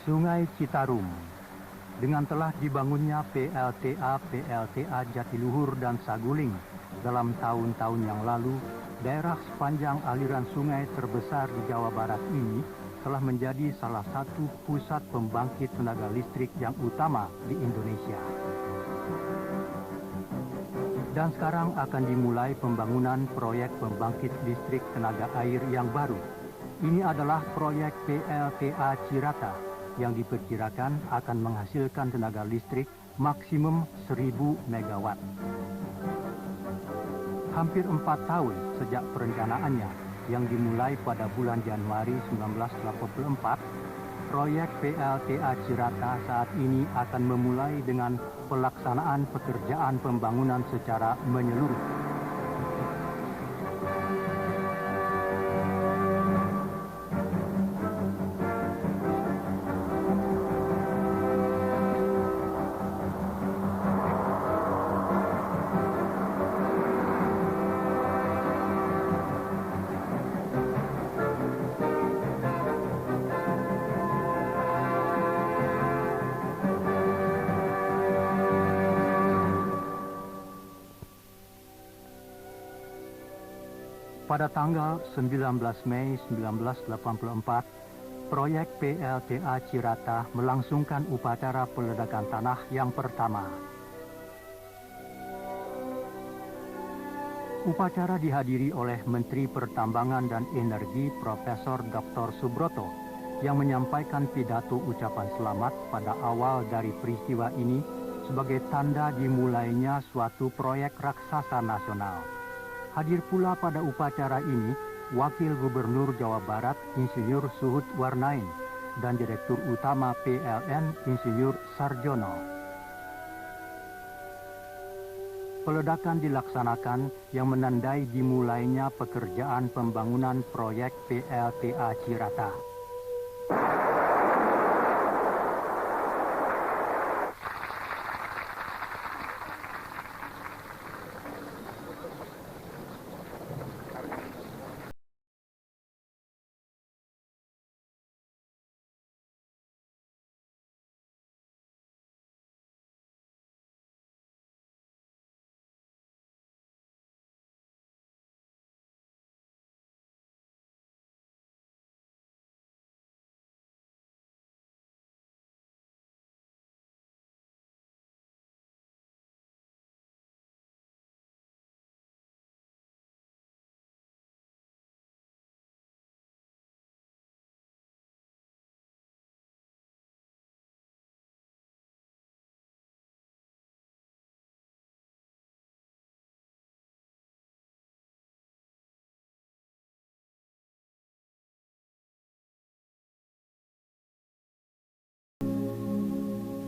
Sungai Citarum. Dengan telah dibangunnya PLTA Jatiluhur dan Saguling dalam tahun-tahun yang lalu, daerah sepanjang aliran sungai terbesar di Jawa Barat ini telah menjadi salah satu pusat pembangkit tenaga listrik yang utama di Indonesia. Dan sekarang akan dimulai pembangunan proyek pembangkit listrik tenaga air yang baru. Ini adalah proyek PLTA Cirata yang diperkirakan akan menghasilkan tenaga listrik maksimum 1000 megawatt. Hampir 4 tahun sejak perencanaannya yang dimulai pada bulan Januari 1984, proyek PLTA Cirata saat ini akan memulai dengan pelaksanaan pekerjaan pembangunan secara menyeluruh. Pada tanggal 19 Mei 1984, proyek PLTA Cirata melangsungkan upacara peledakan tanah yang pertama. Upacara dihadiri oleh Menteri Pertambangan dan Energi Profesor Dr. Subroto yang menyampaikan pidato ucapan selamat pada awal dari peristiwa ini sebagai tanda dimulainya suatu proyek raksasa nasional. Hadir pula pada upacara ini Wakil Gubernur Jawa Barat Insinyur Suhud Warnain dan Direktur Utama PLN Insinyur Sarjono. Peledakan dilaksanakan yang menandai dimulainya pekerjaan pembangunan proyek PLTA Cirata.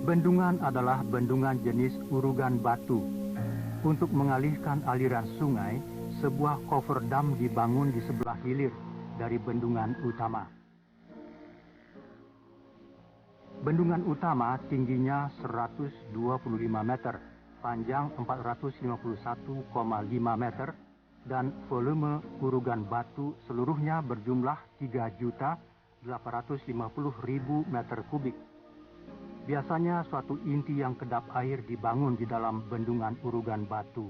Bendungan adalah bendungan jenis urugan batu. Untuk mengalihkan aliran sungai, sebuah cover dam dibangun di sebelah hilir dari bendungan utama. Bendungan utama tingginya 125 meter, panjang 451,5 meter, dan volume urugan batu seluruhnya berjumlah 3.850.000 meter kubik. Biasanya suatu inti yang kedap air dibangun di dalam bendungan urugan batu.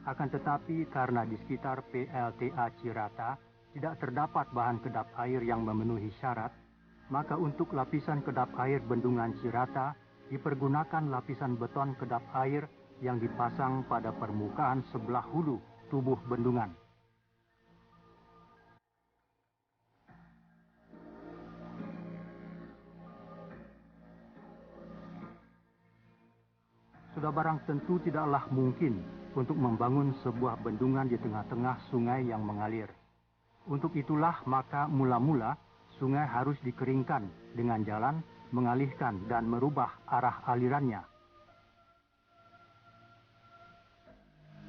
Akan tetapi karena di sekitar PLTA Cirata tidak terdapat bahan kedap air yang memenuhi syarat, maka untuk lapisan kedap air bendungan Cirata dipergunakan lapisan beton kedap air yang dipasang pada permukaan sebelah hulu tubuh bendungan. Sudah barang tentu tidaklah mungkin untuk membangun sebuah bendungan di tengah-tengah sungai yang mengalir. Untuk itulah maka mula-mula sungai harus dikeringkan dengan jalan mengalihkan dan merubah arah alirannya.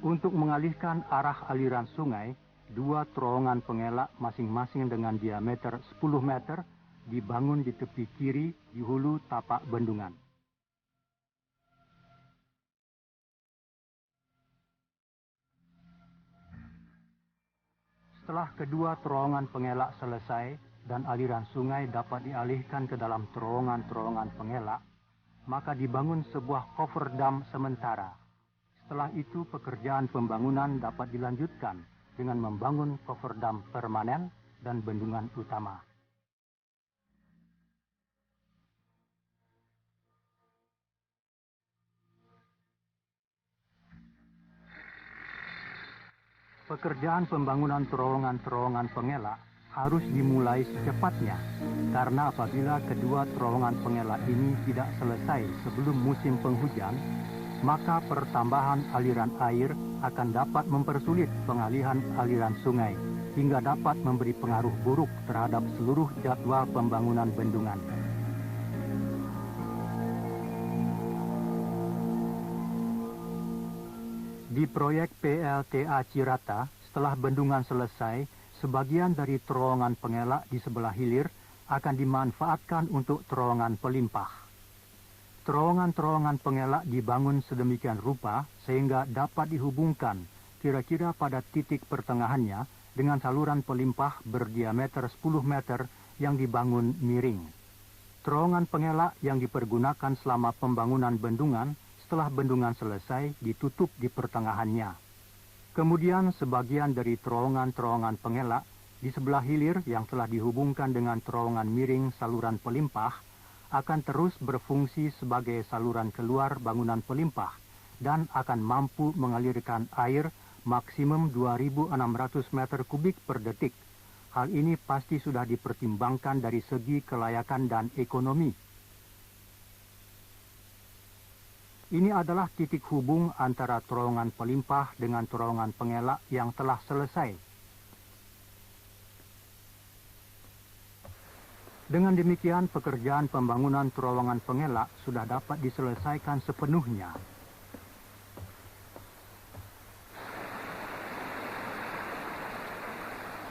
Untuk mengalihkan arah aliran sungai, 2 terowongan pengelak masing-masing dengan diameter 10 meter dibangun di tepi kiri di hulu tapak bendungan. Setelah kedua terowongan pengelak selesai, dan aliran sungai dapat dialihkan ke dalam terowongan-terowongan pengelak, maka dibangun sebuah cover dam sementara. Setelah itu pekerjaan pembangunan dapat dilanjutkan dengan membangun cover dam permanen dan bendungan utama. Pekerjaan pembangunan terowongan-terowongan pengelak harus dimulai secepatnya, karena apabila kedua terowongan pengelak ini tidak selesai sebelum musim penghujan, maka pertambahan aliran air akan dapat mempersulit pengalihan aliran sungai, hingga dapat memberi pengaruh buruk terhadap seluruh jadwal pembangunan bendungan. Di proyek PLTA Cirata, setelah bendungan selesai, sebagian dari terowongan pengelak di sebelah hilir akan dimanfaatkan untuk terowongan pelimpah. Terowongan-terowongan pengelak dibangun sedemikian rupa sehingga dapat dihubungkan kira-kira pada titik pertengahannya dengan saluran pelimpah berdiameter 10 meter yang dibangun miring. Terowongan pengelak yang dipergunakan selama pembangunan bendungan setelah bendungan selesai ditutup di pertengahannya. Kemudian sebagian dari terowongan-terowongan pengelak di sebelah hilir yang telah dihubungkan dengan terowongan miring saluran pelimpah akan terus berfungsi sebagai saluran keluar bangunan pelimpah dan akan mampu mengalirkan air maksimum 2.600 meter kubik per detik. Hal ini pasti sudah dipertimbangkan dari segi kelayakan dan ekonomi. Ini adalah titik hubung antara terowongan pelimpah dengan terowongan pengelak yang telah selesai. Dengan demikian, pekerjaan pembangunan terowongan pengelak sudah dapat diselesaikan sepenuhnya.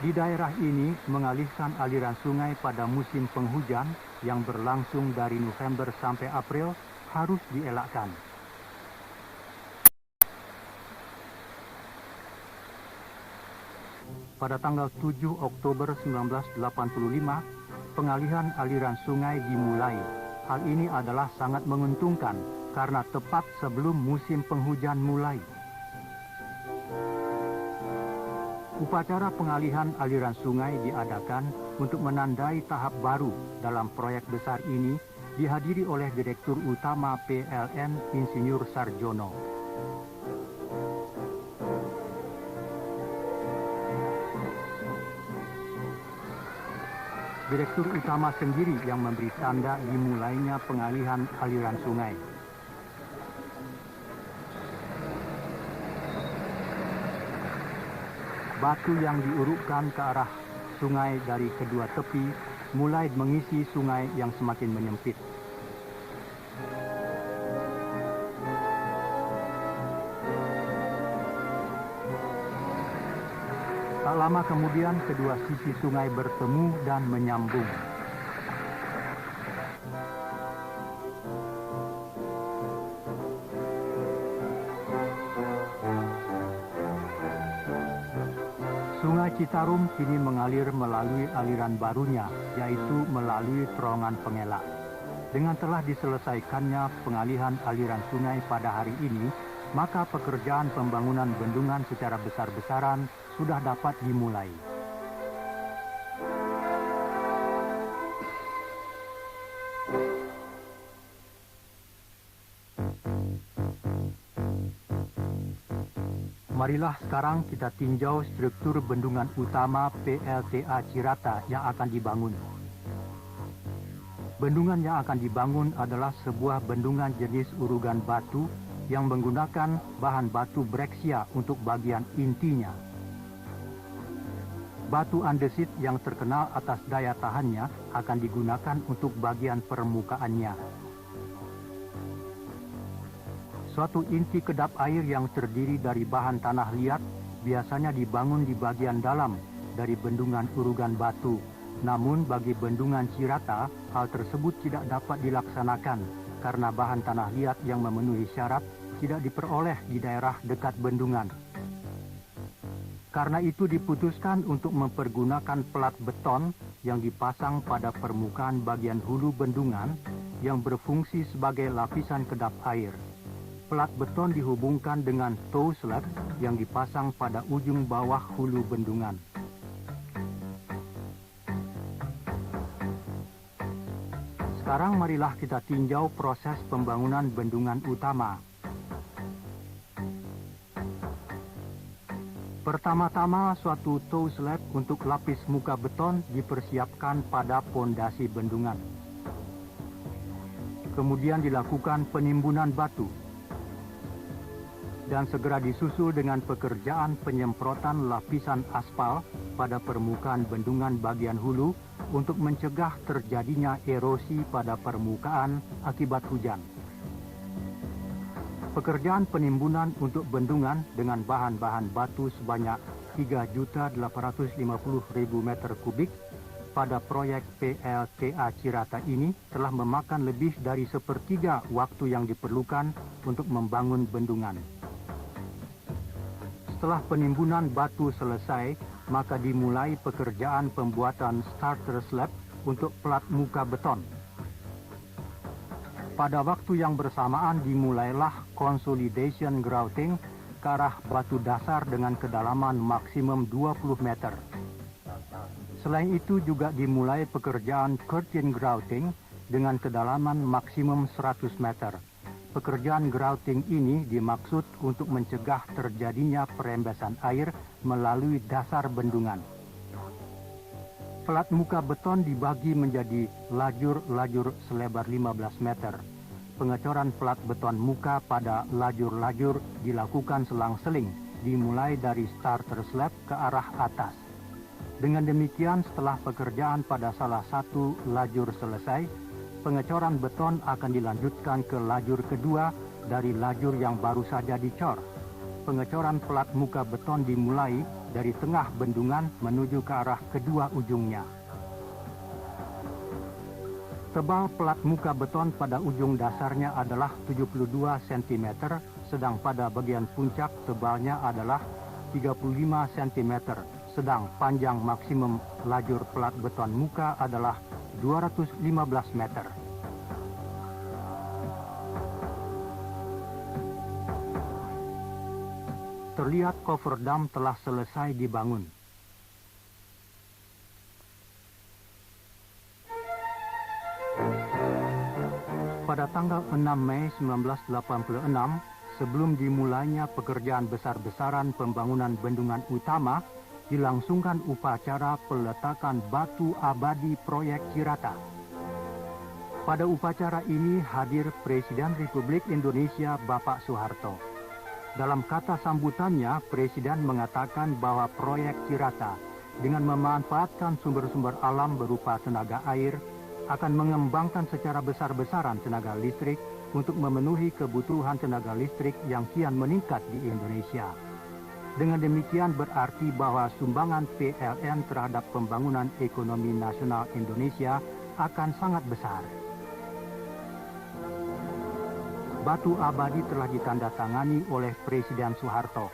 Di daerah ini, mengalihkan aliran sungai pada musim penghujan yang berlangsung dari November sampai April harus dielakkan. Pada tanggal 7 Oktober 1985, pengalihan aliran sungai dimulai. Hal ini adalah sangat menguntungkan karena tepat sebelum musim penghujan mulai. Upacara pengalihan aliran sungai diadakan untuk menandai tahap baru dalam proyek besar ini, dihadiri oleh Direktur Utama PLN Insinyur Sarjono. Direktur Utama sendiri yang memberi tanda dimulainya pengalihan aliran sungai. Batu yang diurukkan ke arah sungai dari kedua tepi mulai mengisi sungai yang semakin menyempit. Tak lama kemudian kedua sisi sungai bertemu dan menyambung. Sungai Citarum kini mengalir melalui aliran barunya, yaitu melalui terowongan pengelak. Dengan telah diselesaikannya pengalihan aliran sungai pada hari ini, maka pekerjaan pembangunan bendungan secara besar-besaran sudah dapat dimulai. Marilah sekarang kita tinjau struktur bendungan utama PLTA Cirata yang akan dibangun. Bendungan yang akan dibangun adalah sebuah bendungan jenis urugan batu yang menggunakan bahan batu breksia untuk bagian intinya. Batu andesit yang terkenal atas daya tahannya akan digunakan untuk bagian permukaannya. Suatu inti kedap air yang terdiri dari bahan tanah liat biasanya dibangun di bagian dalam dari bendungan urugan batu. Namun bagi bendungan Cirata, hal tersebut tidak dapat dilaksanakan karena bahan tanah liat yang memenuhi syarat tidak diperoleh di daerah dekat bendungan. Karena itu diputuskan untuk mempergunakan pelat beton yang dipasang pada permukaan bagian hulu bendungan yang berfungsi sebagai lapisan kedap air. Plat beton dihubungkan dengan tow slab yang dipasang pada ujung bawah hulu bendungan. Sekarang marilah kita tinjau proses pembangunan bendungan utama. Pertama-tama, suatu tow slab untuk lapis muka beton dipersiapkan pada pondasi bendungan. Kemudian dilakukan penimbunan batu. Dan segera disusul dengan pekerjaan penyemprotan lapisan aspal pada permukaan bendungan bagian hulu untuk mencegah terjadinya erosi pada permukaan akibat hujan. Pekerjaan penimbunan untuk bendungan dengan bahan-bahan batu sebanyak 3.850.000 meter kubik pada proyek PLTA Cirata ini telah memakan lebih dari sepertiga waktu yang diperlukan untuk membangun bendungan. Setelah penimbunan batu selesai, maka dimulai pekerjaan pembuatan starter slab untuk plat muka beton. Pada waktu yang bersamaan dimulailah consolidation grouting ke arah batu dasar dengan kedalaman maksimum 20 meter. Selain itu juga dimulai pekerjaan curtain grouting dengan kedalaman maksimum 100 meter. Pekerjaan grouting ini dimaksud untuk mencegah terjadinya perembesan air melalui dasar bendungan. Plat muka beton dibagi menjadi lajur-lajur selebar 15 meter. Pengecoran plat beton muka pada lajur-lajur dilakukan selang-seling, dimulai dari starter slab ke arah atas. Dengan demikian, setelah pekerjaan pada salah satu lajur selesai, pengecoran beton akan dilanjutkan ke lajur kedua dari lajur yang baru saja dicor. Pengecoran plat muka beton dimulai dari tengah bendungan menuju ke arah kedua ujungnya. Tebal plat muka beton pada ujung dasarnya adalah 72 cm, sedang pada bagian puncak tebalnya adalah 35 cm, sedang panjang maksimum lajur plat beton muka adalah 215 meter. Terlihat cover dam telah selesai dibangun. Pada tanggal 6 Mei 1986, sebelum dimulainya pekerjaan besar-besaran pembangunan bendungan utama, dilangsungkan upacara peletakan batu abadi proyek Cirata. Pada upacara ini hadir Presiden Republik Indonesia Bapak Soeharto. Dalam kata sambutannya, Presiden mengatakan bahwa proyek Cirata dengan memanfaatkan sumber-sumber alam berupa tenaga air akan mengembangkan secara besar-besaran tenaga listrik untuk memenuhi kebutuhan tenaga listrik yang kian meningkat di Indonesia. Dengan demikian berarti bahwa sumbangan PLN terhadap pembangunan ekonomi nasional Indonesia akan sangat besar. Batu abadi telah ditandatangani oleh Presiden Soeharto.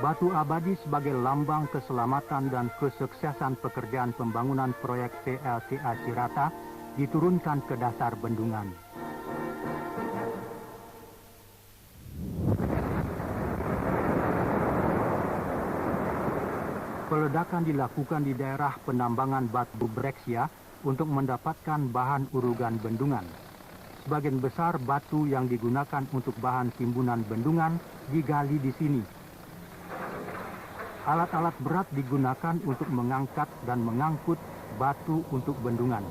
Batu abadi sebagai lambang keselamatan dan kesuksesan pekerjaan pembangunan proyek PLTA Cirata diturunkan ke dasar bendungan. Peledakan dilakukan di daerah penambangan batu breksia untuk mendapatkan bahan urugan bendungan. Sebagian besar batu yang digunakan untuk bahan timbunan bendungan digali di sini. Alat-alat berat digunakan untuk mengangkat dan mengangkut batu untuk bendungan.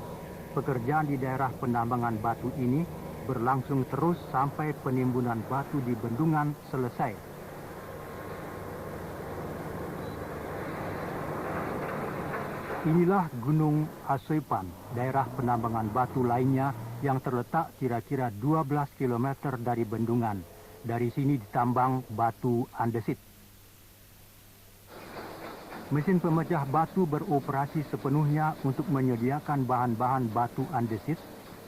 Pekerjaan di daerah penambangan batu ini berlangsung terus sampai penimbunan batu di bendungan selesai. Inilah Gunung Asoipan, daerah penambangan batu lainnya yang terletak kira-kira 12 km dari bendungan. Dari sini ditambang batu andesit. Mesin pemecah batu beroperasi sepenuhnya untuk menyediakan bahan-bahan batu andesit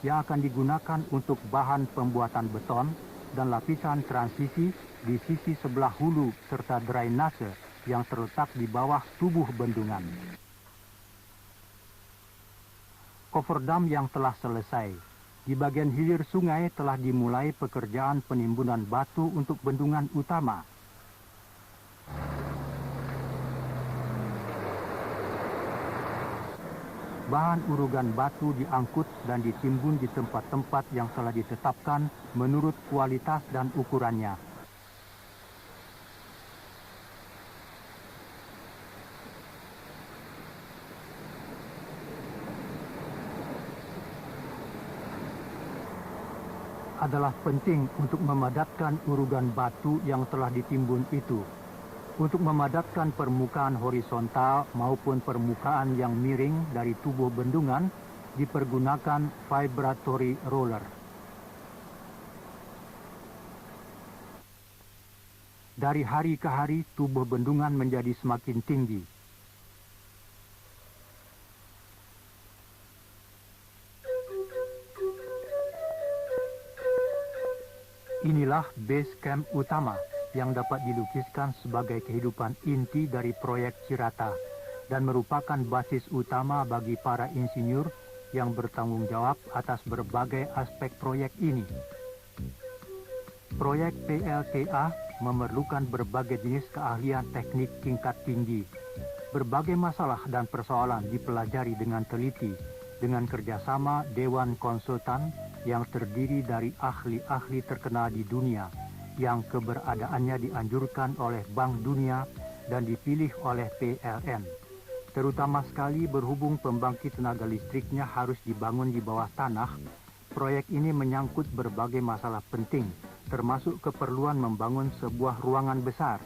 yang akan digunakan untuk bahan pembuatan beton dan lapisan transisi di sisi sebelah hulu serta drainase yang terletak di bawah tubuh bendungan. Kofferdam yang telah selesai. Di bagian hilir sungai telah dimulai pekerjaan penimbunan batu untuk bendungan utama. Bahan urugan batu diangkut dan ditimbun di tempat-tempat yang telah ditetapkan menurut kualitas dan ukurannya. Adalah penting untuk memadatkan urugan batu yang telah ditimbun itu. Untuk memadatkan permukaan horizontal maupun permukaan yang miring dari tubuh bendungan, dipergunakan vibratory roller. Dari hari ke hari, tubuh bendungan menjadi semakin tinggi. Inilah base camp utama yang dapat dilukiskan sebagai kehidupan inti dari proyek Cirata dan merupakan basis utama bagi para insinyur yang bertanggung jawab atas berbagai aspek proyek ini. Proyek PLTA memerlukan berbagai jenis keahlian teknik tingkat tinggi. Berbagai masalah dan persoalan dipelajari dengan teliti dengan kerjasama Dewan Konsultan yang terdiri dari ahli-ahli terkenal di dunia yang keberadaannya dianjurkan oleh Bank Dunia dan dipilih oleh PLN. Terutama sekali berhubung pembangkit tenaga listriknya harus dibangun di bawah tanah, proyek ini menyangkut berbagai masalah penting, termasuk keperluan membangun sebuah ruangan besar.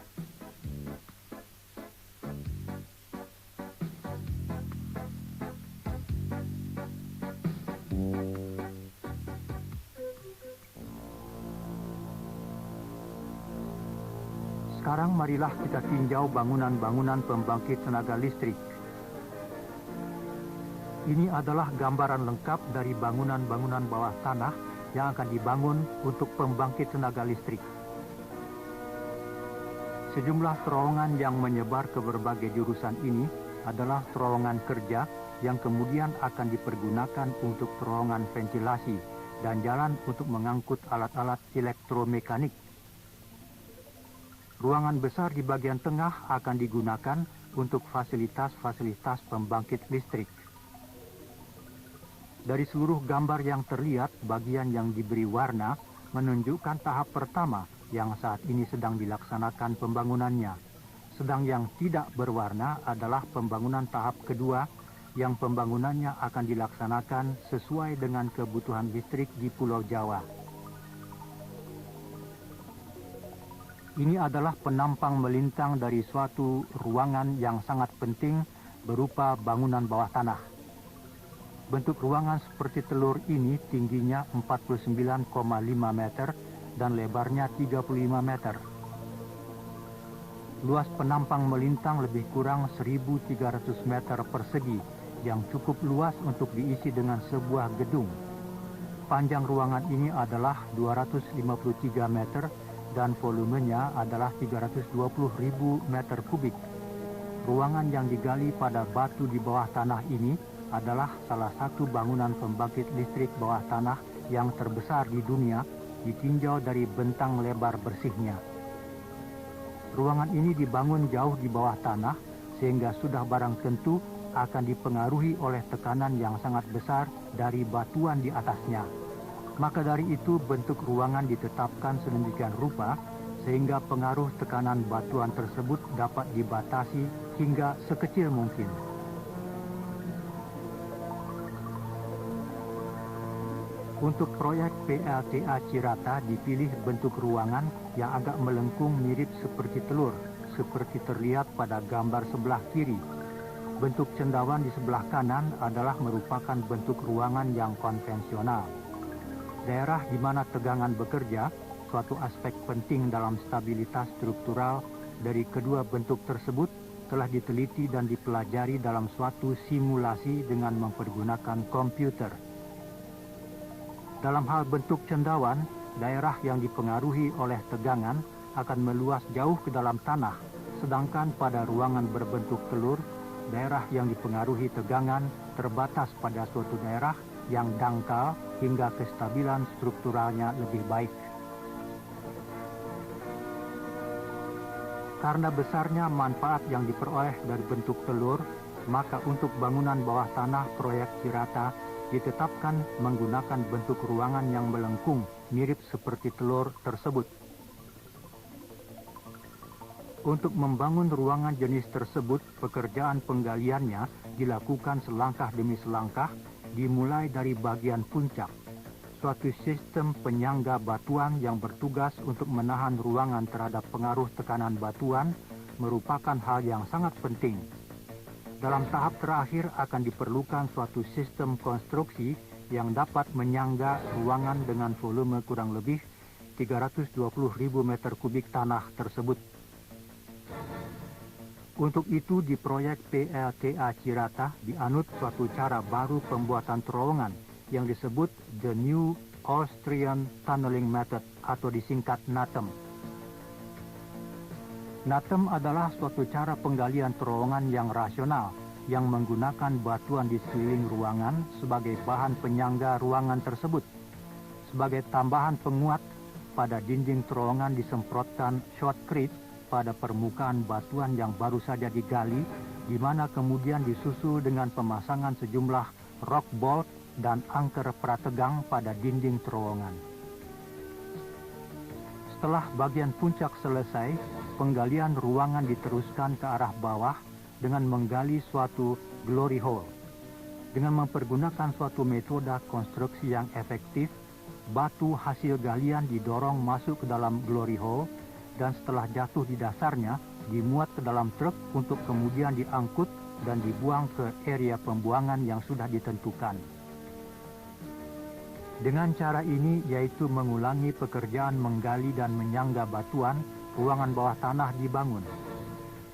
Sekarang marilah kita tinjau bangunan-bangunan pembangkit tenaga listrik. Ini adalah gambaran lengkap dari bangunan-bangunan bawah tanah yang akan dibangun untuk pembangkit tenaga listrik. Sejumlah terowongan yang menyebar ke berbagai jurusan ini adalah terowongan kerja yang kemudian akan dipergunakan untuk terowongan ventilasi dan jalan untuk mengangkut alat-alat elektromekanik. Ruangan besar di bagian tengah akan digunakan untuk fasilitas-fasilitas pembangkit listrik. Dari seluruh gambar yang terlihat, bagian yang diberi warna menunjukkan tahap pertama yang saat ini sedang dilaksanakan pembangunannya. Sedang yang tidak berwarna adalah pembangunan tahap kedua yang pembangunannya akan dilaksanakan sesuai dengan kebutuhan listrik di Pulau Jawa. Ini adalah penampang melintang dari suatu ruangan yang sangat penting berupa bangunan bawah tanah. Bentuk ruangan seperti telur ini tingginya 49,5 meter dan lebarnya 35 meter. Luas penampang melintang lebih kurang 1.300 meter persegi yang cukup luas untuk diisi dengan sebuah gedung. Panjang ruangan ini adalah 253 meter dan volumenya adalah 320.000 meter kubik. Ruangan yang digali pada batu di bawah tanah ini adalah salah satu bangunan pembangkit listrik bawah tanah yang terbesar di dunia, ditinjau dari bentang lebar bersihnya. Ruangan ini dibangun jauh di bawah tanah, sehingga sudah barang tentu akan dipengaruhi oleh tekanan yang sangat besar dari batuan di atasnya. Maka dari itu bentuk ruangan ditetapkan sedemikian rupa sehingga pengaruh tekanan batuan tersebut dapat dibatasi hingga sekecil mungkin. Untuk proyek PLTA Cirata dipilih bentuk ruangan yang agak melengkung mirip seperti telur, seperti terlihat pada gambar sebelah kiri. Bentuk cendawan di sebelah kanan adalah merupakan bentuk ruangan yang konvensional. Daerah di mana tegangan bekerja, suatu aspek penting dalam stabilitas struktural dari kedua bentuk tersebut telah diteliti dan dipelajari dalam suatu simulasi dengan mempergunakan komputer. Dalam hal bentuk cendawan, daerah yang dipengaruhi oleh tegangan akan meluas jauh ke dalam tanah, Sedangkan pada ruangan berbentuk telur, daerah yang dipengaruhi tegangan terbatas pada suatu daerah yang dangkal hingga kestabilan strukturalnya lebih baik. Karena besarnya manfaat yang diperoleh dari bentuk telur, maka untuk bangunan bawah tanah proyek Cirata ditetapkan menggunakan bentuk ruangan yang melengkung mirip seperti telur tersebut. Untuk membangun ruangan jenis tersebut, pekerjaan penggaliannya dilakukan selangkah demi selangkah, dimulai dari bagian puncak. Suatu sistem penyangga batuan yang bertugas untuk menahan ruangan terhadap pengaruh tekanan batuan merupakan hal yang sangat penting. Dalam tahap terakhir akan diperlukan suatu sistem konstruksi yang dapat menyangga ruangan dengan volume kurang lebih 320.000 meter kubik tanah tersebut. Untuk itu di proyek PLTA Cirata dianut suatu cara baru pembuatan terowongan yang disebut The New Austrian Tunneling Method atau disingkat NATEM. NATEM adalah suatu cara penggalian terowongan yang rasional yang menggunakan batuan di sekeliling ruangan sebagai bahan penyangga ruangan tersebut. Sebagai tambahan penguat, pada dinding terowongan disemprotkan shotcrete pada permukaan batuan yang baru saja digali, di mana kemudian disusul dengan pemasangan sejumlah rock bolt dan angker prategang pada dinding terowongan. Setelah bagian puncak selesai, penggalian ruangan diteruskan ke arah bawah dengan menggali suatu glory hole. Dengan mempergunakan suatu metode konstruksi yang efektif, batu hasil galian didorong masuk ke dalam glory hole dan setelah jatuh di dasarnya dimuat ke dalam truk untuk kemudian diangkut dan dibuang ke area pembuangan yang sudah ditentukan. Dengan cara ini yaitu mengulangi pekerjaan menggali dan menyangga batuan, ruangan bawah tanah dibangun.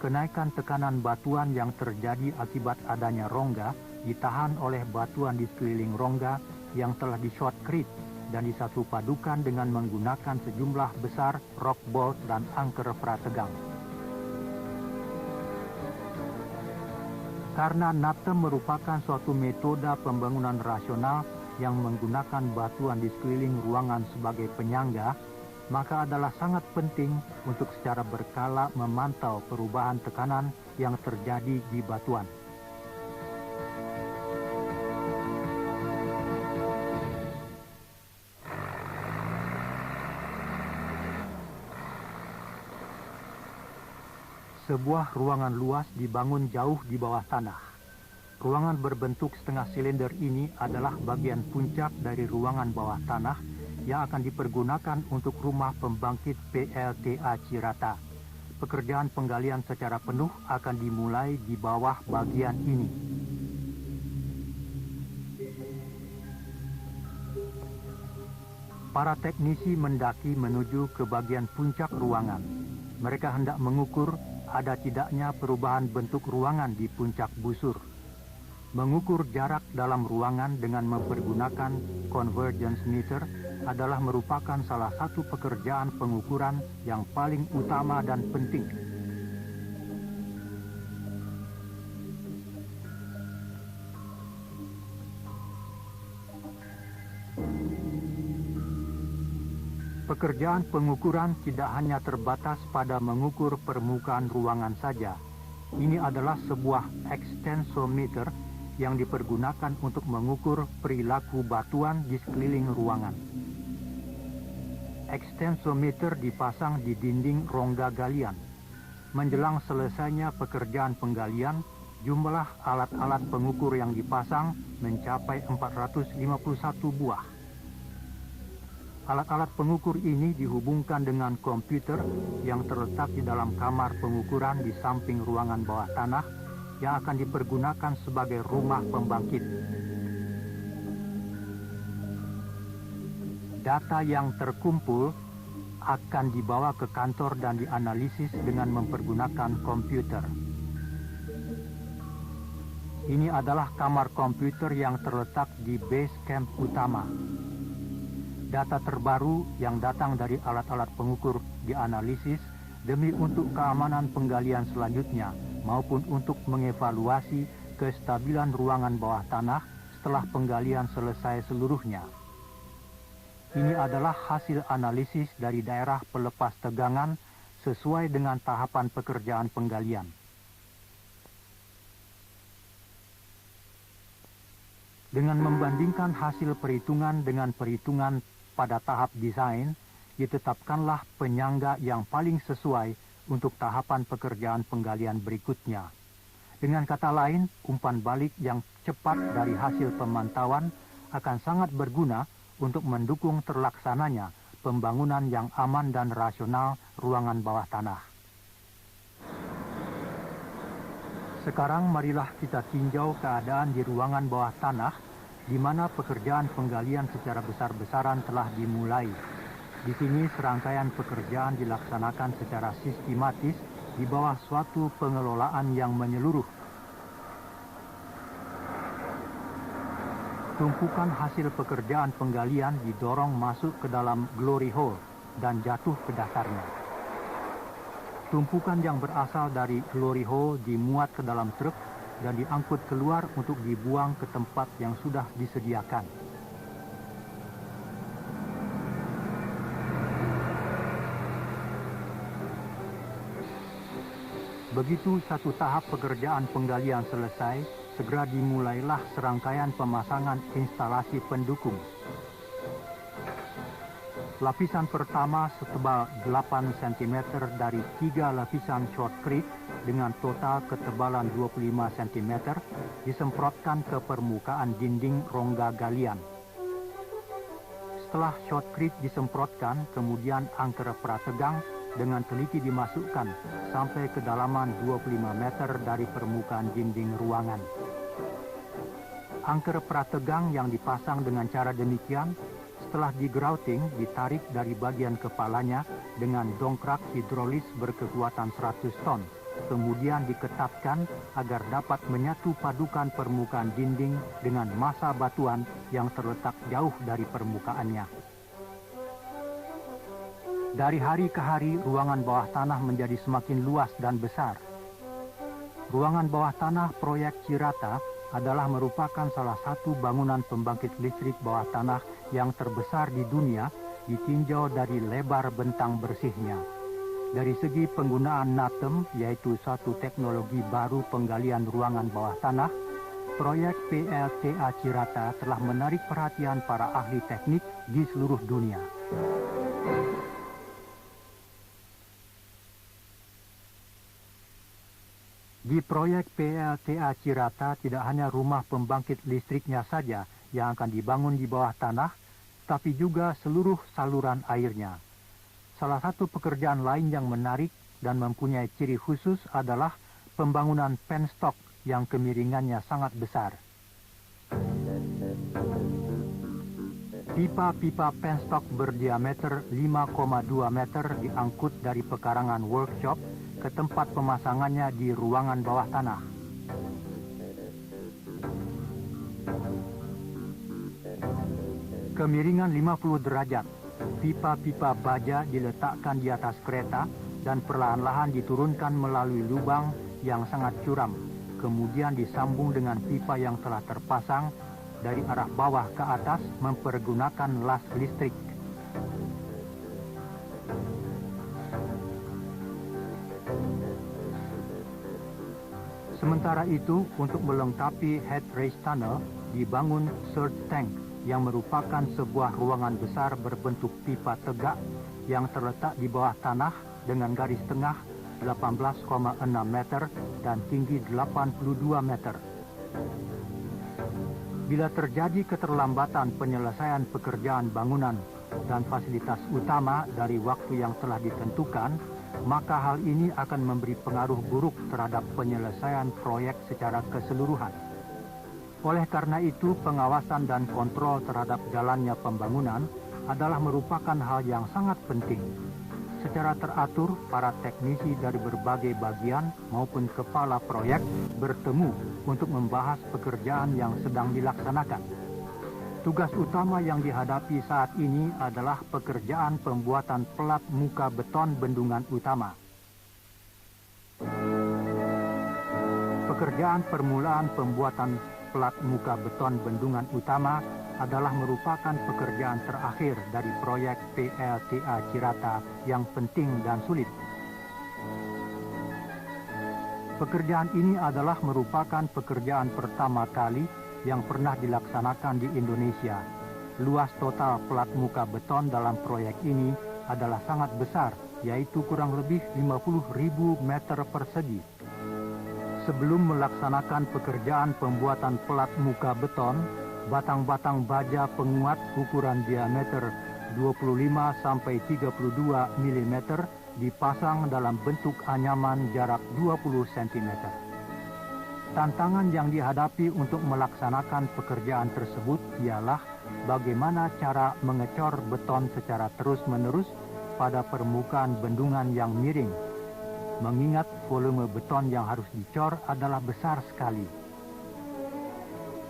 Kenaikan tekanan batuan yang terjadi akibat adanya rongga ditahan oleh batuan di sekeliling rongga yang telah di-shotcrete dan disatu padukan dengan menggunakan sejumlah besar rock bolt dan angker prategang. Karena NATEM merupakan suatu metode pembangunan rasional yang menggunakan batuan di sekeliling ruangan sebagai penyangga, maka adalah sangat penting untuk secara berkala memantau perubahan tekanan yang terjadi di batuan. Sebuah ruangan luas dibangun jauh di bawah tanah. Ruangan berbentuk setengah silinder ini adalah bagian puncak dari ruangan bawah tanah yang akan dipergunakan untuk rumah pembangkit PLTA Cirata. Pekerjaan penggalian secara penuh akan dimulai di bawah bagian ini. Para teknisi mendaki menuju ke bagian puncak ruangan. Mereka hendak mengukur ada tidaknya perubahan bentuk ruangan di puncak busur. Mengukur jarak dalam ruangan dengan mempergunakan convergence meter adalah merupakan salah satu pekerjaan pengukuran yang paling utama dan penting. Pekerjaan pengukuran tidak hanya terbatas pada mengukur permukaan ruangan saja. Ini adalah sebuah extensometer yang dipergunakan untuk mengukur perilaku batuan di sekeliling ruangan. Extensometer dipasang di dinding rongga galian. Menjelang selesainya pekerjaan penggalian, jumlah alat-alat pengukur yang dipasang mencapai 451 buah. Alat-alat pengukur ini dihubungkan dengan komputer yang terletak di dalam kamar pengukuran di samping ruangan bawah tanah yang akan dipergunakan sebagai rumah pembangkit. Data yang terkumpul akan dibawa ke kantor dan dianalisis dengan mempergunakan komputer. Ini adalah kamar komputer yang terletak di base camp utama. Data terbaru yang datang dari alat-alat pengukur dianalisis demi untuk keamanan penggalian selanjutnya maupun untuk mengevaluasi kestabilan ruangan bawah tanah setelah penggalian selesai seluruhnya. Ini adalah hasil analisis dari daerah pelepas tegangan sesuai dengan tahapan pekerjaan penggalian. Dengan membandingkan hasil perhitungan dengan perhitungan pada tahap desain, ditetapkanlah penyangga yang paling sesuai untuk tahapan pekerjaan penggalian berikutnya. Dengan kata lain, umpan balik yang cepat dari hasil pemantauan akan sangat berguna untuk mendukung terlaksananya pembangunan yang aman dan rasional ruangan bawah tanah. Sekarang marilah kita tinjau keadaan di ruangan bawah tanah di mana pekerjaan penggalian secara besar-besaran telah dimulai. Di sini serangkaian pekerjaan dilaksanakan secara sistematis di bawah suatu pengelolaan yang menyeluruh. Tumpukan hasil pekerjaan penggalian didorong masuk ke dalam glory hole dan jatuh ke dasarnya. Tumpukan yang berasal dari glory hole dimuat ke dalam truk dan diangkut keluar untuk dibuang ke tempat yang sudah disediakan. Begitu satu tahap pekerjaan penggalian selesai, segera dimulailah serangkaian pemasangan instalasi pendukung. Lapisan pertama setebal 8 cm dari 3 lapisan shotcrete dengan total ketebalan 25 cm disemprotkan ke permukaan dinding rongga galian. Setelah shotcrete disemprotkan, kemudian angker prategang dengan teliti dimasukkan sampai kedalaman 25 meter dari permukaan dinding ruangan. Angker prategang yang dipasang dengan cara demikian, setelah digrouting ditarik dari bagian kepalanya dengan dongkrak hidrolis berkekuatan 100 ton, kemudian diketatkan agar dapat menyatu padukan permukaan dinding dengan massa batuan yang terletak jauh dari permukaannya. Dari hari ke hari, ruangan bawah tanah menjadi semakin luas dan besar. Ruangan bawah tanah proyek Cirata adalah merupakan salah satu bangunan pembangkit listrik bawah tanah yang terbesar di dunia, ditinjau dari lebar bentang bersihnya. Dari segi penggunaan NATEM, yaitu suatu teknologi baru penggalian ruangan bawah tanah, proyek PLTA Cirata telah menarik perhatian para ahli teknik di seluruh dunia. Di proyek PLTA Cirata tidak hanya rumah pembangkit listriknya saja yang akan dibangun di bawah tanah, tapi juga seluruh saluran airnya. Salah satu pekerjaan lain yang menarik dan mempunyai ciri khusus adalah pembangunan penstock yang kemiringannya sangat besar. Pipa-pipa penstock berdiameter 5,2 meter diangkut dari pekarangan workshop ke tempat pemasangannya di ruangan bawah tanah. Kemiringan 50 derajat, pipa-pipa baja diletakkan di atas kereta dan perlahan-lahan diturunkan melalui lubang yang sangat curam, kemudian disambung dengan pipa yang telah terpasang dari arah bawah ke atas mempergunakan las listrik. Sementara itu, untuk melengkapi head race tunnel, dibangun surge tank yang merupakan sebuah ruangan besar berbentuk pipa tegak yang terletak di bawah tanah dengan garis tengah 18,6 meter dan tinggi 82 meter. Bila terjadi keterlambatan penyelesaian pekerjaan bangunan dan fasilitas utama dari waktu yang telah ditentukan, maka hal ini akan memberi pengaruh buruk terhadap penyelesaian proyek secara keseluruhan. Oleh karena itu, pengawasan dan kontrol terhadap jalannya pembangunan adalah merupakan hal yang sangat penting. Secara teratur, para teknisi dari berbagai bagian maupun kepala proyek bertemu untuk membahas pekerjaan yang sedang dilaksanakan. Tugas utama yang dihadapi saat ini adalah pekerjaan pembuatan pelat muka beton bendungan utama. Pekerjaan permulaan pembuatan plat muka beton bendungan utama adalah merupakan pekerjaan terakhir dari proyek PLTA Cirata yang penting dan sulit. Pekerjaan ini adalah merupakan pekerjaan pertama kali yang pernah dilaksanakan di Indonesia. Luas total plat muka beton dalam proyek ini adalah sangat besar, yaitu kurang lebih 50.000 meter persegi. Sebelum melaksanakan pekerjaan pembuatan plat muka beton, batang-batang baja penguat ukuran diameter 25-32 mm dipasang dalam bentuk anyaman jarak 20 cm. Tantangan yang dihadapi untuk melaksanakan pekerjaan tersebut ialah bagaimana cara mengecor beton secara terus-menerus pada permukaan bendungan yang miring, mengingat volume beton yang harus dicor adalah besar sekali.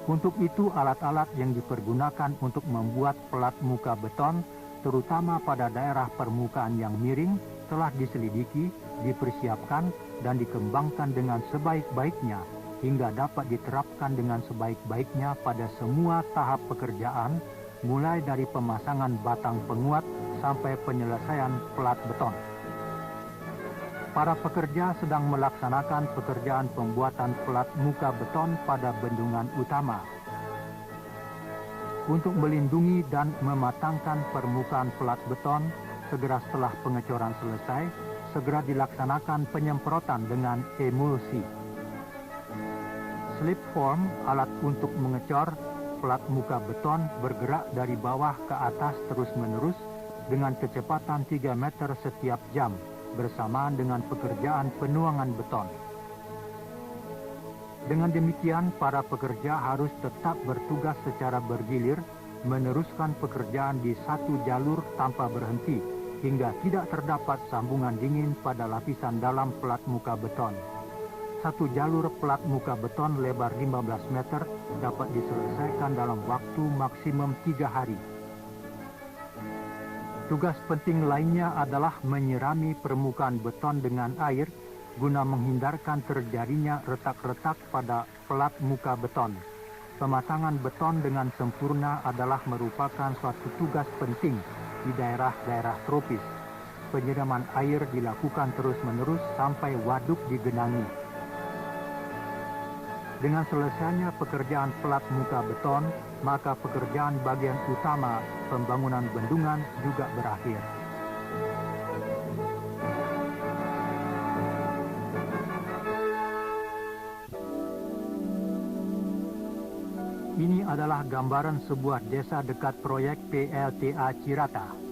Untuk itu, alat-alat yang dipergunakan untuk membuat plat muka beton, terutama pada daerah permukaan yang miring, telah diselidiki, dipersiapkan, dan dikembangkan dengan sebaik-baiknya, hingga dapat diterapkan dengan sebaik-baiknya pada semua tahap pekerjaan, mulai dari pemasangan batang penguat sampai penyelesaian plat beton. Para pekerja sedang melaksanakan pekerjaan pembuatan plat muka beton pada bendungan utama. Untuk melindungi dan mematangkan permukaan plat beton, segera setelah pengecoran selesai, segera dilaksanakan penyemprotan dengan emulsi. Slip form, alat untuk mengecor plat muka beton, bergerak dari bawah ke atas terus-menerus dengan kecepatan 3 meter setiap jam, bersamaan dengan pekerjaan penuangan beton. Dengan demikian, para pekerja harus tetap bertugas secara bergilir, meneruskan pekerjaan di satu jalur tanpa berhenti, hingga tidak terdapat sambungan dingin pada lapisan dalam plat muka beton. Satu jalur plat muka beton lebar 15 meter dapat diselesaikan dalam waktu maksimum 3 hari. Tugas penting lainnya adalah menyirami permukaan beton dengan air guna menghindarkan terjadinya retak-retak pada plat muka beton. Pemasangan beton dengan sempurna adalah merupakan suatu tugas penting di daerah-daerah tropis. Penyiraman air dilakukan terus-menerus sampai waduk digenangi. Dengan selesainya pekerjaan plat muka beton, maka pekerjaan bagian utama pembangunan bendungan juga berakhir. Ini adalah gambaran sebuah desa dekat proyek PLTA Cirata.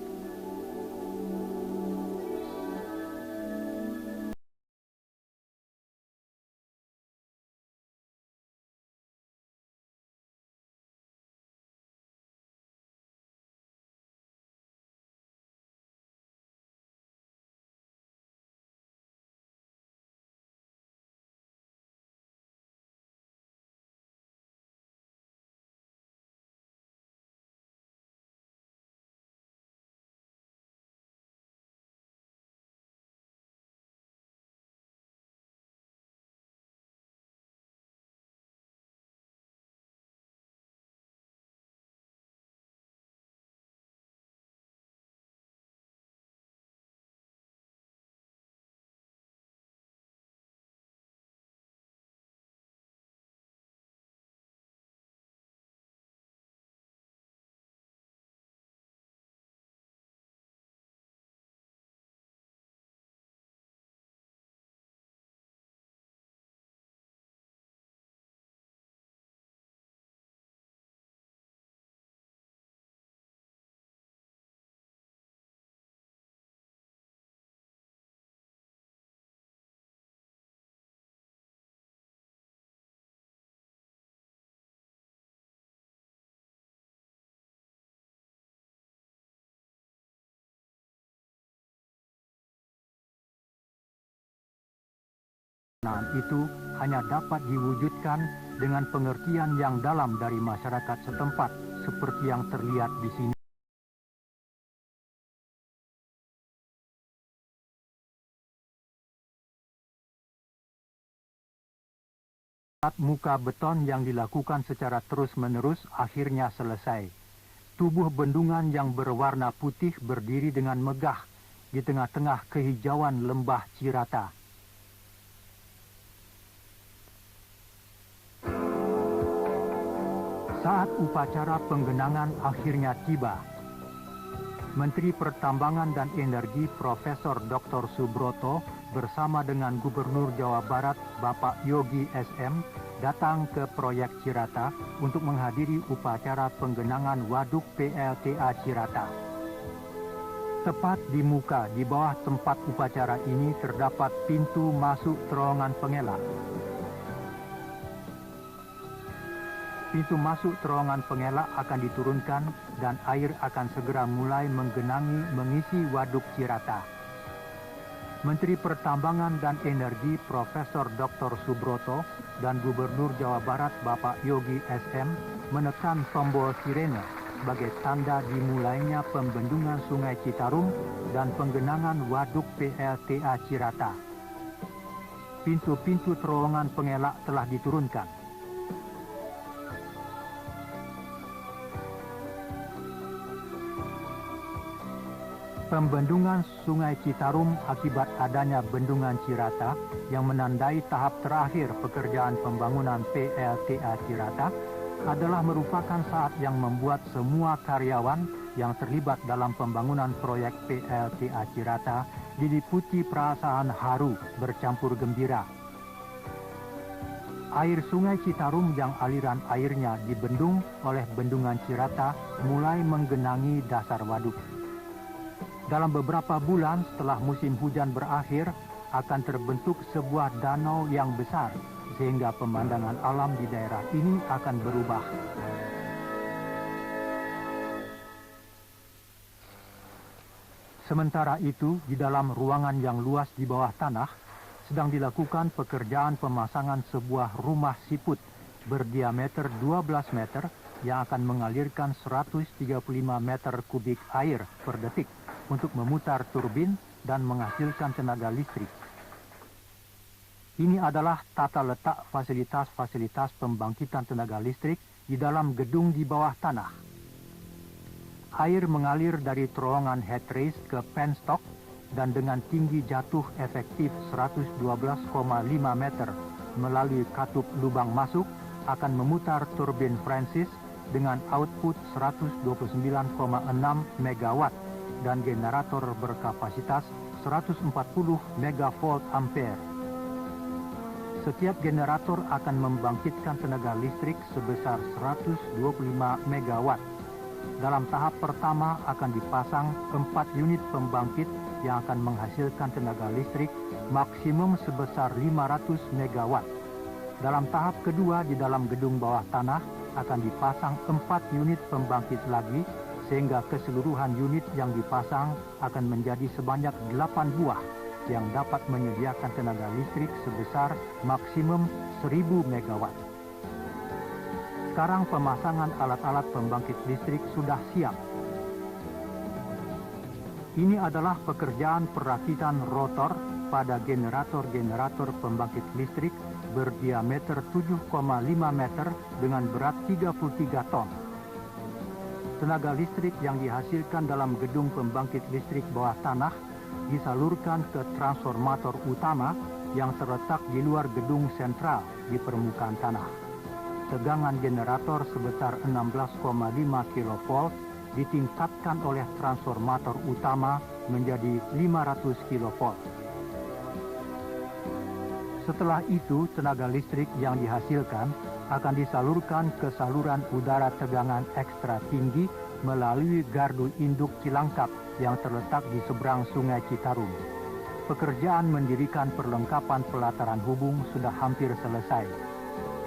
Itu hanya dapat diwujudkan dengan pengertian yang dalam dari masyarakat setempat, seperti yang terlihat di sini. Muka beton yang dilakukan secara terus-menerus akhirnya selesai. Tubuh bendungan yang berwarna putih berdiri dengan megah di tengah-tengah kehijauan lembah Cirata. Saat upacara penggenangan akhirnya tiba, Menteri Pertambangan dan Energi Profesor Dr. Subroto bersama dengan Gubernur Jawa Barat Bapak Yogi SM datang ke proyek Cirata untuk menghadiri upacara penggenangan waduk PLTA Cirata. Tepat di muka di bawah tempat upacara ini terdapat pintu masuk terowongan pengelak. Pintu masuk terowongan pengelak akan diturunkan dan air akan segera mulai menggenangi mengisi waduk Cirata. Menteri Pertambangan dan Energi Profesor Dr. Subroto dan Gubernur Jawa Barat Bapak Yogi SM menekan tombol sirene sebagai tanda dimulainya pembendungan Sungai Citarum dan penggenangan waduk PLTA Cirata. Pintu-pintu terowongan pengelak telah diturunkan. Pembendungan Sungai Citarum akibat adanya bendungan Cirata yang menandai tahap terakhir pekerjaan pembangunan PLTA Cirata adalah merupakan saat yang membuat semua karyawan yang terlibat dalam pembangunan proyek PLTA Cirata diliputi perasaan haru bercampur gembira. Air Sungai Citarum yang aliran airnya dibendung oleh bendungan Cirata mulai menggenangi dasar waduk. Dalam beberapa bulan setelah musim hujan berakhir, akan terbentuk sebuah danau yang besar, sehingga pemandangan alam di daerah ini akan berubah. Sementara itu, di dalam ruangan yang luas di bawah tanah, sedang dilakukan pekerjaan pemasangan sebuah rumah siput berdiameter 12 meter yang akan mengalirkan 135 meter kubik air per detik untuk memutar turbin dan menghasilkan tenaga listrik. Ini adalah tata letak fasilitas-fasilitas pembangkitan tenaga listrik di dalam gedung di bawah tanah. Air mengalir dari terowongan headrace ke penstock dan dengan tinggi jatuh efektif 112,5 meter melalui katup lubang masuk akan memutar turbin Francis dengan output 129,6 megawatt dan generator berkapasitas 140 megavolt ampere. Setiap generator akan membangkitkan tenaga listrik sebesar 125 megawatt. Dalam tahap pertama akan dipasang 4 unit pembangkit yang akan menghasilkan tenaga listrik maksimum sebesar 500 megawatt. Dalam tahap kedua di dalam gedung bawah tanah akan dipasang 4 unit pembangkit lagi, sehingga keseluruhan unit yang dipasang akan menjadi sebanyak 8 buah yang dapat menyediakan tenaga listrik sebesar maksimum 1000 megawatt. Sekarang pemasangan alat-alat pembangkit listrik sudah siap. Ini adalah pekerjaan perakitan rotor pada generator-generator pembangkit listrik berdiameter 7,5 meter dengan berat 33 ton. Tenaga listrik yang dihasilkan dalam gedung pembangkit listrik bawah tanah disalurkan ke transformator utama yang terletak di luar gedung sentral di permukaan tanah. Tegangan generator sebesar 16,5 kV ditingkatkan oleh transformator utama menjadi 500 kV. Setelah itu, tenaga listrik yang dihasilkan akan disalurkan ke saluran udara tegangan ekstra tinggi melalui gardu induk Cilangkap yang terletak di seberang Sungai Citarum. Pekerjaan mendirikan perlengkapan pelataran hubung sudah hampir selesai.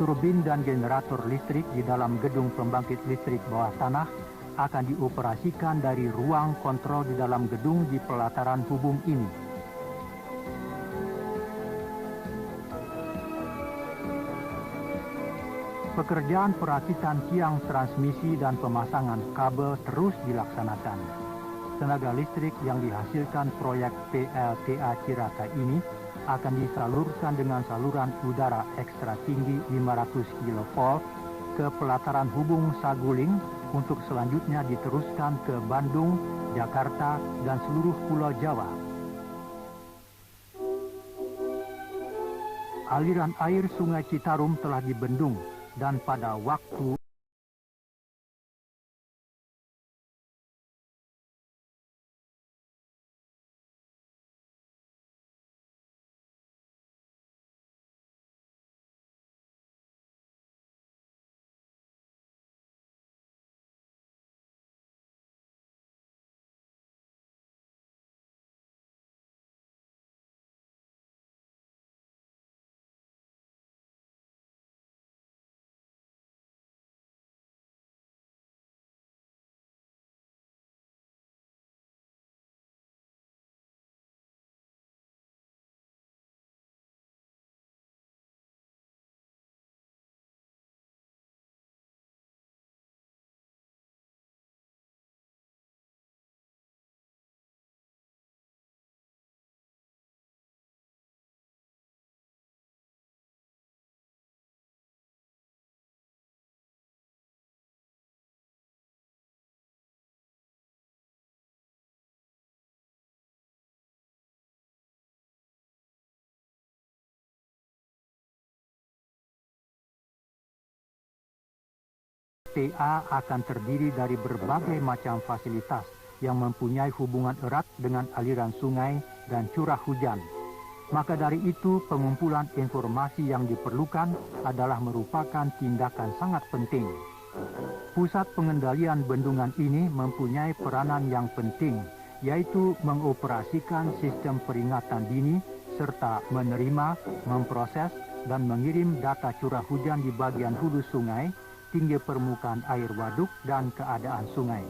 Turbin dan generator listrik di dalam gedung pembangkit listrik bawah tanah akan dioperasikan dari ruang kontrol di dalam gedung di pelataran hubung ini. Pekerjaan perakitan tiang transmisi dan pemasangan kabel terus dilaksanakan. Tenaga listrik yang dihasilkan proyek PLTA Cirata ini akan disalurkan dengan saluran udara ekstra tinggi 500 kV ke pelataran hubung Saguling untuk selanjutnya diteruskan ke Bandung, Jakarta, dan seluruh Pulau Jawa. Aliran air Sungai Citarum telah dibendung dan pada waktu TA akan terdiri dari berbagai macam fasilitas yang mempunyai hubungan erat dengan aliran sungai dan curah hujan. Maka dari itu, pengumpulan informasi yang diperlukan adalah merupakan tindakan sangat penting. Pusat pengendalian bendungan ini mempunyai peranan yang penting, yaitu mengoperasikan sistem peringatan dini serta menerima, memproses, dan mengirim data curah hujan di bagian hulu sungai, tinggi permukaan air waduk, dan keadaan sungai.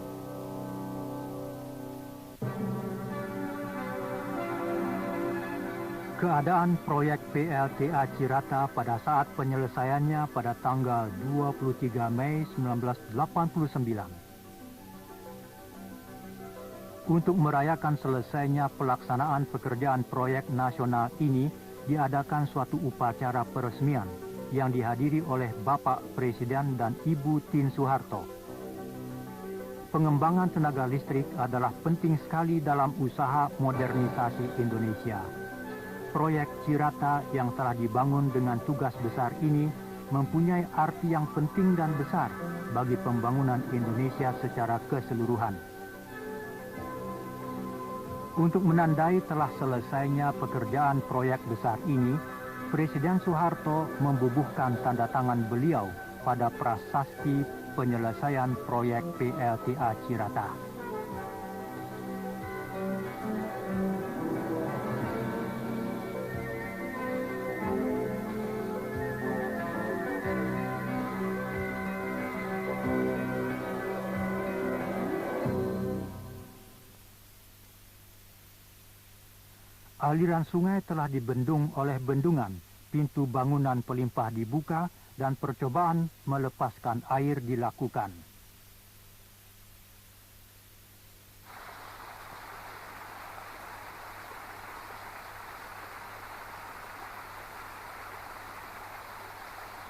Keadaan proyek PLTA Cirata pada saat penyelesaiannya pada tanggal 23 Mei 1989. Untuk merayakan selesainya pelaksanaan pekerjaan proyek nasional ini, diadakan suatu upacara peresmian yang dihadiri oleh Bapak Presiden dan Ibu Tien Soeharto. Pengembangan tenaga listrik adalah penting sekali dalam usaha modernisasi Indonesia. Proyek Cirata yang telah dibangun dengan tugas besar ini mempunyai arti yang penting dan besar bagi pembangunan Indonesia secara keseluruhan. Untuk menandai telah selesainya pekerjaan proyek besar ini, Presiden Soeharto membubuhkan tanda tangan beliau pada prasasti penyelesaian proyek PLTA Cirata. Aliran sungai telah dibendung oleh bendungan, pintu bangunan pelimpah dibuka, dan percobaan melepaskan air dilakukan.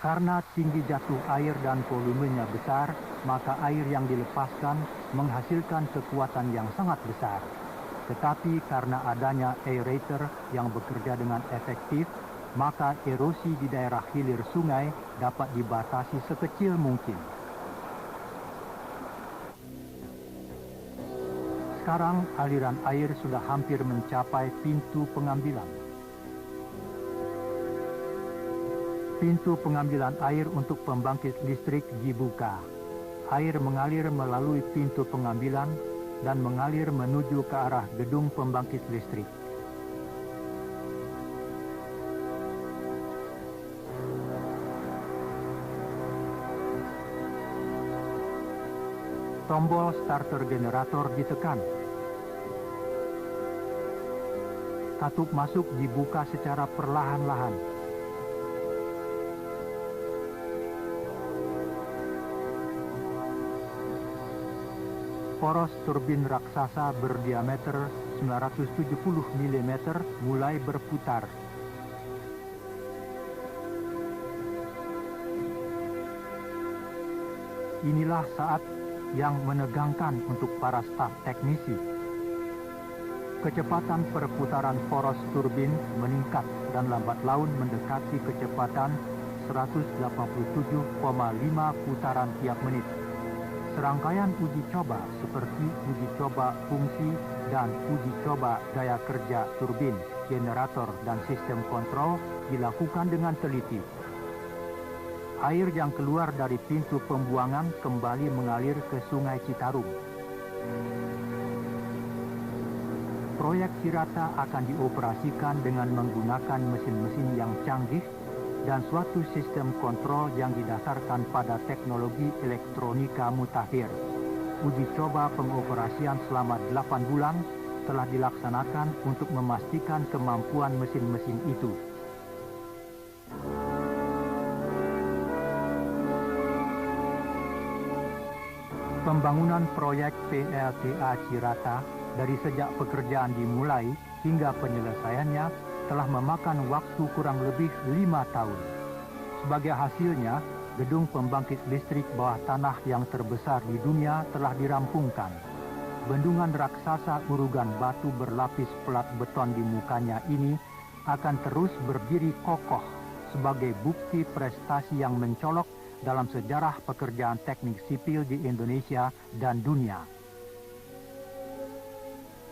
Karena tinggi jatuh air dan volumenya besar, maka air yang dilepaskan menghasilkan kekuatan yang sangat besar. Tetapi karena adanya aerator yang bekerja dengan efektif, maka erosi di daerah hilir sungai dapat dibatasi sekecil mungkin. Sekarang aliran air sudah hampir mencapai pintu pengambilan. Pintu pengambilan air untuk pembangkit listrik dibuka. Air mengalir melalui pintu pengambilan dan mengalir menuju ke arah gedung pembangkit listrik. Tombol starter generator ditekan. Katup masuk dibuka secara perlahan-lahan. Poros turbin raksasa berdiameter 970 mm mulai berputar inilah saat yang menegangkan untuk para staf teknisi. Kecepatan perputaran poros turbin meningkat dan lambat laun mendekati kecepatan 187,5 putaran tiap menit. Serangkaian uji coba seperti uji coba fungsi dan uji coba daya kerja turbin, generator, dan sistem kontrol dilakukan dengan teliti. Air yang keluar dari pintu pembuangan kembali mengalir ke Sungai Citarum. Proyek Cirata akan dioperasikan dengan menggunakan mesin-mesin yang canggih dan suatu sistem kontrol yang didasarkan pada teknologi elektronika mutakhir. Uji coba pengoperasian selama 8 bulan telah dilaksanakan untuk memastikan kemampuan mesin-mesin itu. Pembangunan proyek PLTA Cirata dari sejak pekerjaan dimulai hingga penyelesaiannya telah memakan waktu kurang lebih 5 tahun. Sebagai hasilnya, gedung pembangkit listrik bawah tanah yang terbesar di dunia telah dirampungkan. Bendungan raksasa urugan batu berlapis plat beton di mukanya ini akan terus berdiri kokoh sebagai bukti prestasi yang mencolok dalam sejarah pekerjaan teknik sipil di Indonesia dan dunia.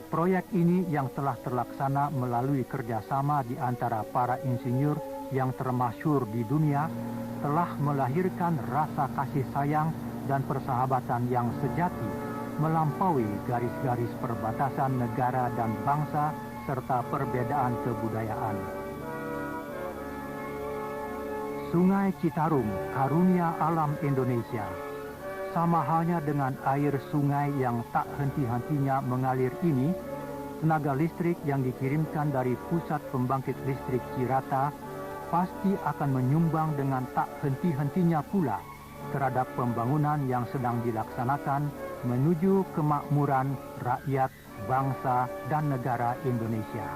Proyek ini yang telah terlaksana melalui kerjasama di antara para insinyur yang termasyhur di dunia telah melahirkan rasa kasih sayang dan persahabatan yang sejati melampaui garis-garis perbatasan negara dan bangsa serta perbedaan kebudayaan. Sungai Citarum, karunia alam Indonesia. Sama halnya dengan air sungai yang tak henti-hentinya mengalir ini, tenaga listrik yang dikirimkan dari pusat pembangkit listrik Cirata pasti akan menyumbang dengan tak henti-hentinya pula terhadap pembangunan yang sedang dilaksanakan menuju kemakmuran rakyat, bangsa, dan negara Indonesia.